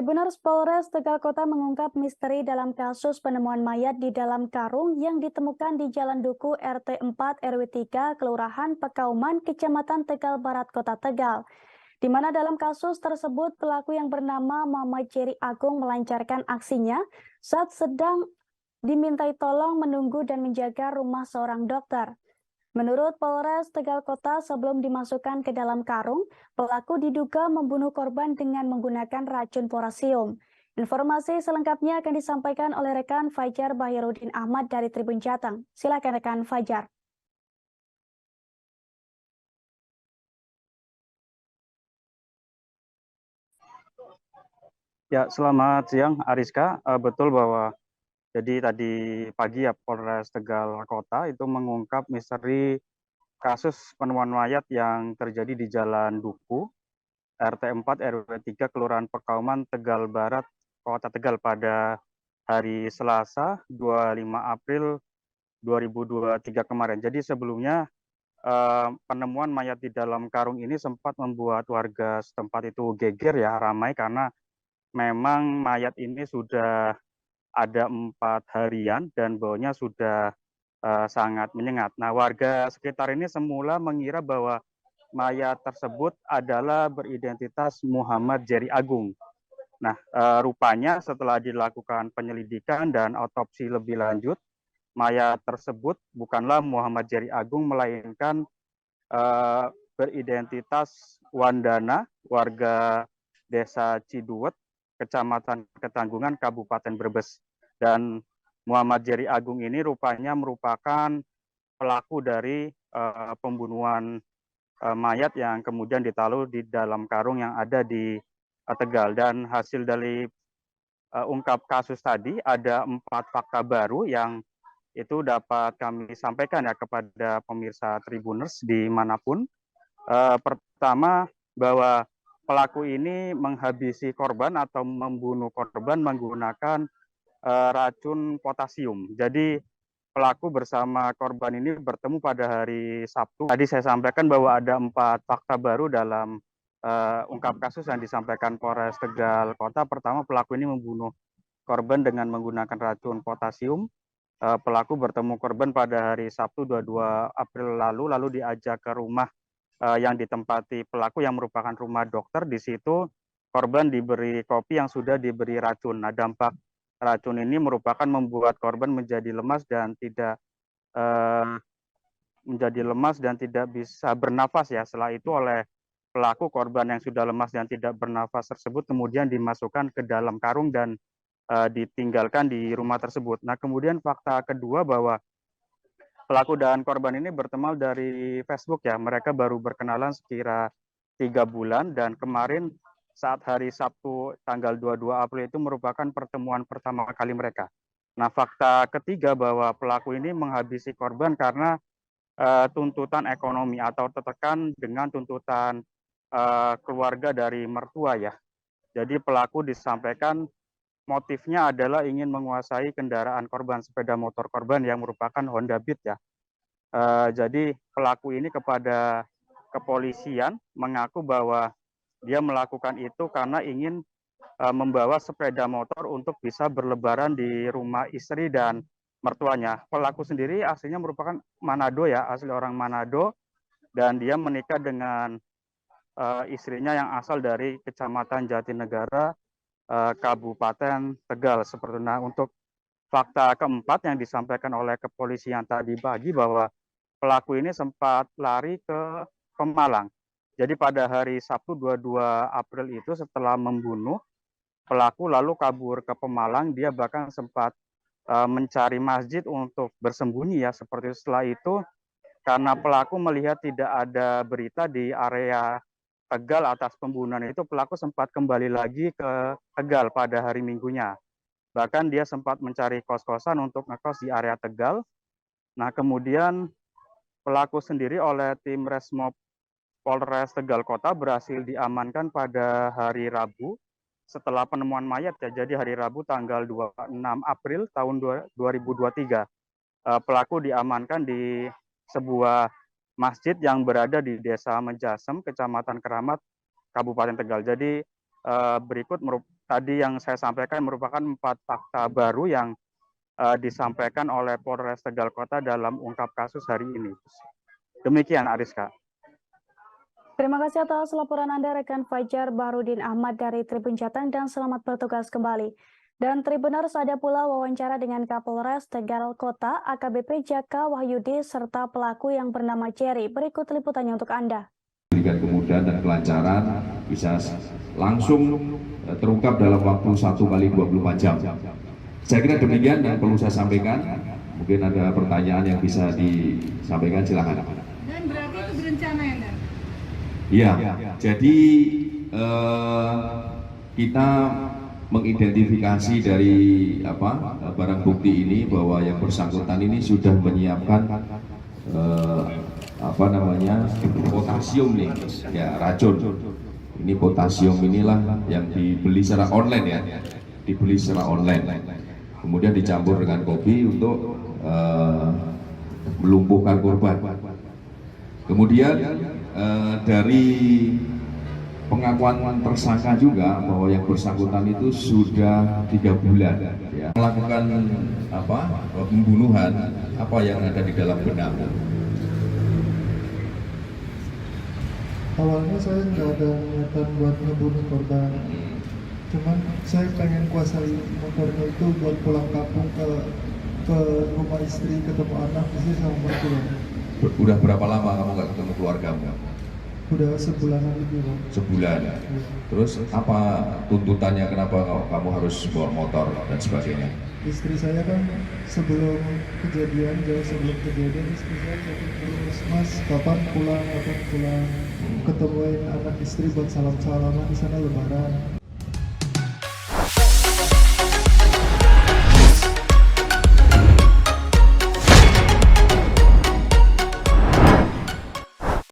Tribuners Polres Tegal Kota mengungkap misteri dalam kasus penemuan mayat di dalam karung yang ditemukan di Jalan Duku RT 4 RW 3 Kelurahan Pekauman, Kecamatan Tegal Barat, Kota Tegal. Di mana dalam kasus tersebut pelaku yang bernama Muhammad Jerry Agung melancarkan aksinya saat sedang dimintai tolong menunggu dan menjaga rumah seorang dokter. Menurut Polres Tegal Kota, sebelum dimasukkan ke dalam karung, pelaku diduga membunuh korban dengan menggunakan racun porasium. Informasi selengkapnya akan disampaikan oleh rekan Fajar Bahirudin Ahmad dari Tribun Jateng. Silakan rekan Fajar. Ya, selamat siang Ariska. Betul bahwa jadi tadi pagi ya Polres Tegal Kota itu mengungkap misteri kasus penemuan mayat yang terjadi di Jalan Duku RT 4 RW 3 Kelurahan Pekauman, Tegal Barat, Kota Tegal pada hari Selasa 25 April 2023 kemarin. Jadi sebelumnya penemuan mayat di dalam karung ini sempat membuat warga setempat itu geger ya, ramai karena memang mayat ini sudah ada 4 harian dan baunya sudah sangat menyengat. Nah, warga sekitar ini semula mengira bahwa mayat tersebut adalah beridentitas Muhammad Jerry Agung. Nah, rupanya setelah dilakukan penyelidikan dan otopsi lebih lanjut, mayat tersebut bukanlah Muhammad Jerry Agung, melainkan beridentitas Wandana, warga Desa Ciduet, Kecamatan Ketanggungan, Kabupaten Brebes. Dan Muhammad Jerry Agung ini rupanya merupakan pelaku dari pembunuhan mayat yang kemudian ditaruh di dalam karung yang ada di Tegal. Dan hasil dari ungkap kasus tadi ada 4 fakta baru yang itu dapat kami sampaikan ya kepada pemirsa Tribuners dimanapun. Pertama, bahwa pelaku ini menghabisi korban atau membunuh korban menggunakan racun potasium. Jadi pelaku bersama korban ini bertemu pada hari Sabtu. Tadi saya sampaikan bahwa ada 4 fakta baru dalam ungkap kasus yang disampaikan Polres Tegal Kota. Pertama, pelaku ini membunuh korban dengan menggunakan racun potasium. Pelaku bertemu korban pada hari Sabtu 22 April lalu diajak ke rumah yang ditempati pelaku yang merupakan rumah dokter. Di situ korban diberi kopi yang sudah diberi racun. Nah, dampak racun ini merupakan membuat korban menjadi lemas dan tidak bisa bernafas ya. Setelah itu oleh pelaku, korban yang sudah lemas dan tidak bernafas tersebut kemudian dimasukkan ke dalam karung dan ditinggalkan di rumah tersebut. Nah, kemudian fakta kedua bahwa pelaku dan korban ini bertemu dari Facebook ya. Mereka baru berkenalan sekira 3 bulan dan kemarin saat hari Sabtu tanggal 22 April itu merupakan pertemuan pertama kali mereka. Nah, fakta ketiga bahwa pelaku ini menghabisi korban karena tuntutan ekonomi atau tertekan dengan tuntutan keluarga dari mertua ya. Jadi pelaku disampaikan motifnya adalah ingin menguasai kendaraan korban, sepeda motor korban yang merupakan Honda Beat ya. Jadi pelaku ini kepada kepolisian mengaku bahwa dia melakukan itu karena ingin membawa sepeda motor untuk bisa berlebaran di rumah istri dan mertuanya. Pelaku sendiri aslinya merupakan Manado ya, asli orang Manado, dan dia menikah dengan istrinya yang asal dari Kecamatan Jatinegara, Kabupaten Tegal. Seperti nah, untuk fakta keempat yang disampaikan oleh kepolisian tadi pagi bahwa pelaku ini sempat lari ke Pemalang. Jadi pada hari Sabtu 22 April itu setelah membunuh, pelaku lalu kabur ke Pemalang. Dia bahkan sempat mencari masjid untuk bersembunyi ya. Seperti setelah itu, karena pelaku melihat tidak ada berita di area Tegal atas pembunuhan itu, pelaku sempat kembali lagi ke Tegal pada hari Minggunya. Bahkan dia sempat mencari kos-kosan untuk ngekos di area Tegal. Nah, kemudian pelaku sendiri oleh tim Resmob Polres Tegal Kota berhasil diamankan pada hari Rabu setelah penemuan mayat ya. Jadi hari Rabu tanggal 26 April tahun 2023. Pelaku diamankan di sebuah masjid yang berada di Desa Menjasem, Kecamatan Keramat, Kabupaten Tegal. Jadi berikut tadi yang saya sampaikan merupakan 4 fakta baru yang disampaikan oleh Polres Tegal Kota dalam ungkap kasus hari ini. Demikian, Ariska. Terima kasih atas laporan Anda rekan Fajar Barudin Ahmad dari Tribun Jateng dan selamat bertugas kembali. Dan Tribuners, ada pula wawancara dengan Kapolres Tegal Kota AKBP Jaka Wahyudi serta pelaku yang bernama Jerry. Berikut liputannya untuk Anda. Berikan kemudahan dan kelancaran bisa langsung terungkap dalam waktu 1 kali 24 jam. Saya kira demikian yang perlu saya sampaikan. Mungkin ada pertanyaan yang bisa disampaikan, silakan. Dan berarti itu berencana ya, Dan? Iya, jadi kita mengidentifikasi dari barang bukti ini bahwa yang bersangkutan ini sudah menyiapkan potasium nih, ya racun. Ini potasium inilah yang dibeli secara online ya, dibeli secara online. Kemudian dicampur dengan kopi untuk melumpuhkan korban. Kemudian dari pengakuan tersangka juga bahwa yang bersangkutan itu sudah 3 bulan ya, melakukan pembunuhan apa yang ada di dalam benakmu. Awalnya saya nggak ada niatan buat ngebunuh korban, cuman saya pengen kuasai motornya itu buat pulang kampung ke rumah istri, ketemu anak, istri sama mertua. Udah berapa lama kamu nggak ketemu keluargamu? Udah sebulanan lebih, Bang. Sebulan. Terus apa tuntutannya, kenapa kamu harus bawa motor dan sebagainya? Istri saya kan sebelum kejadian, jauh sebelum kejadian, istri saya chatting terus, Mas, kapan pulang, ketemuin anak istri buat salam-salaman di sana lebaran.